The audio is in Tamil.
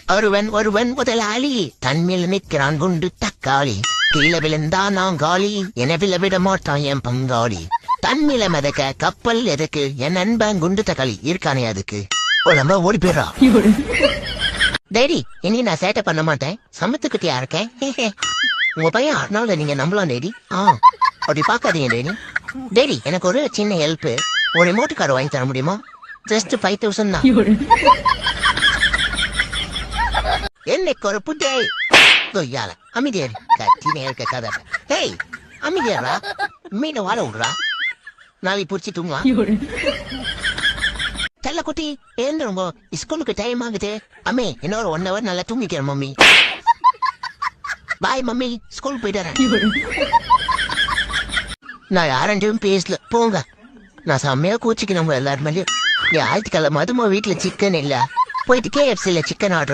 ஒருவன் ஒருவன் முதலாளி தன்மேல் நிற்கிறான் குண்டு தக்காளி கீழே விழுந்தா நான் காலி என விட மாட்டான் என் பங்காளி தன்மேல மதக்க கப்பல் எதுக்கு என் நண்பன் குண்டு தக்காளி இருக்கானே அதுக்கு நம்ம ஓடி போயிடா டேடி இனி நான் சேட்டை பண்ண மாட்டேன் சமத்துக்குட்டியா இருக்கேன் உங்க பையன் அர்னால்ட நீங்க நம்பலாம் டேடி அப்படி பாக்காதீங்க டேடி டேடி எனக்கு ஒரு சின்ன ஹெல்ப் ஒரு ரிமோட் கார் வாங்கி தர முடியுமா ஜஸ்ட் 5000 தான் என்னைக்கு ஒரு புட்டே தொய்யால அமைதியாரு கத்தினே இருக்க கதை ஹேய் அமைதியாரா மீனை வாழ விடுறா நாளை பிடிச்சி தூங்கலாம் தெல்ல குட்டி ஏந்திருங்க ஸ்கூலுக்கு டைம் ஆகுது அம்மே இன்னொரு 1 hour நல்லா தூங்கிக்கிறேன் மம்மி பாய் மம்மி ஸ்கூல் போயிட்டு நான் யாரையும் பேசல போங்க நான் செம்மையா கூச்சிக்கணும் எல்லாருமே ஞாயிற்றுக்கிழமை அதுமா வீட்டுல சிக்கன் இல்ல போயிட்டு KFC-ல சிக்கன் ஆர்டர்